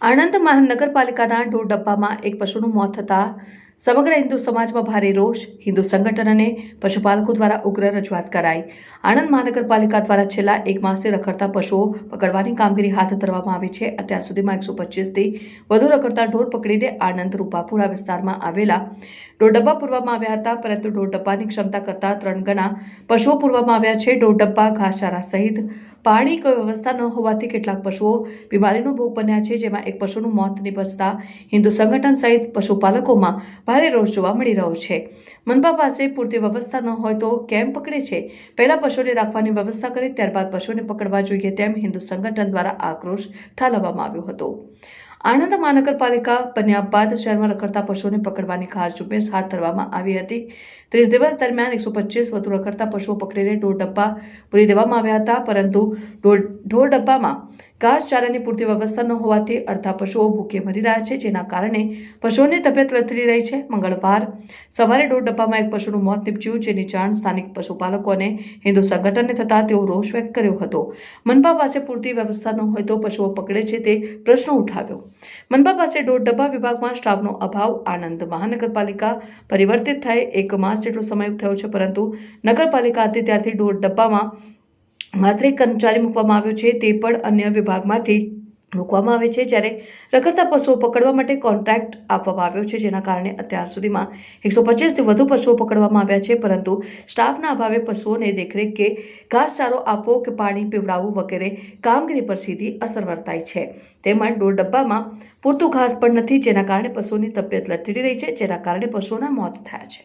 આણંદ મહાનગરપાલિકાના ઢોર ડબ્બામાં એક પશુનું મોત થતાં સમગ્ર હિન્દુ સમાજમાં ભારે રોષ. હિન્દુ સંગઠન અને પશુપાલકો દ્વારા ઉગ્ર રજૂઆત કરાઈ. આણંદ મહાનગરપાલિકા દ્વારા છેલ્લા એક માસથી રખડતા પશુઓ પકડવાની કામગીરી હાથ ધરવામાં આવી છે. અત્યાર સુધીમાં 125થી વધુ રખડતા ઢોર પકડીને આણંદ રૂપાપુરા વિસ્તારમાં આવેલા ઢોર ડબ્બા પૂરવામાં આવ્યા હતા, પરંતુ ઢોર ડબ્બાની ક્ષમતા કરતાં 3 ગણા પશુઓ પૂરવામાં આવ્યા છે. ઢોર ડબ્બા, ઘાસચારા સહિત પાણી કોઈ વ્યવસ્થા ન હોવાથી કેટલાક પશુઓ બીમારીનો ભોગ બન્યા છે, જેમાં એક પશુનું મોત નિપજતા હિન્દુ સંગઠન સહિત પશુપાલકોમાં ભારે રોષ જોવા મળી રહ્યો છે. મનપા પાસે પૂરતી વ્યવસ્થા ન હોય તો કેમ પકડે છે? પહેલા પશુને રાખવાની વ્યવસ્થા કરી, ત્યારબાદ પશુને પકડવા જોઈએ, તેમ હિન્દુ સંગઠન દ્વારા આક્રોશ ઠાલવવામાં આવ્યો હતો. આણંદ મહાનગરપાલિકા બન્યા બાદ શહેરમાં રખડતા પશુઓને પકડવાની ખાસ ઝુંબેશ હાથ ધરવામાં આવી હતી. 30 દિવસ દરમિયાન 125 વધુ રખડતા પશુઓ પકડીને ઢોર ડબ્બા પૂરી દેવામાં આવ્યા હતા, પરંતુ ઢોર ડબ્બામાં ઘાસચારાની પૂરતી વ્યવસ્થા ન હોવાથી અડધા પશુઓ ભૂખે મરી રહ્યા છે, જેના કારણે પશુઓની તબિયત લથડી રહી છે. મંગળવાર સવારે ઢોર ડબ્બામાં એક પશુનું મોત નીપજ્યું, જેની જાણ સ્થાનિક પશુપાલકો અને હિન્દુ સંગઠનને થતાં તેઓ રોષ વ્યક્ત કર્યો હતો. મનપા પાસે પૂરતી વ્યવસ્થા ન હોય તો પશુઓ પકડે છે તે પ્રશ્ન ઉઠાવ્યો. મનપા પાસે ઢોર ડબ્બા વિભાગમાં સ્ટાફનો અભાવ. આણંદ મહાનગરપાલિકા પરિવર્તિત થઈ 1 માસ જેટલો સમય થયો છે, પરંતુ નગરપાલિકા હતી ત્યારથી ઢોર ડબ્બામાં માત્ર એક કર્મચારી મૂકવામાં આવ્યો છે, તે પણ અન્ય વિભાગમાંથી મૂકવામાં આવે છે. જ્યારે રખડતા પશુઓ પકડવા માટે કોન્ટ્રાક્ટ આપવામાં આવ્યો છે, જેના કારણે અત્યાર સુધીમાં 125થી વધુ પશુઓ પકડવામાં આવ્યા છે, પરંતુ સ્ટાફના અભાવે પશુઓને દેખરેખ કે ઘાસચારો આપવો કે પાણી પીવડાવવું વગેરે કામગીરી પર સીધી અસર વર્તાય છે. તેમજ ઢોર ડબ્બામાં પૂરતું ઘાસ પણ નથી, જેના કારણે પશુઓની તબિયત લથડી રહી છે, જેના કારણે પશુઓના મોત થયા છે.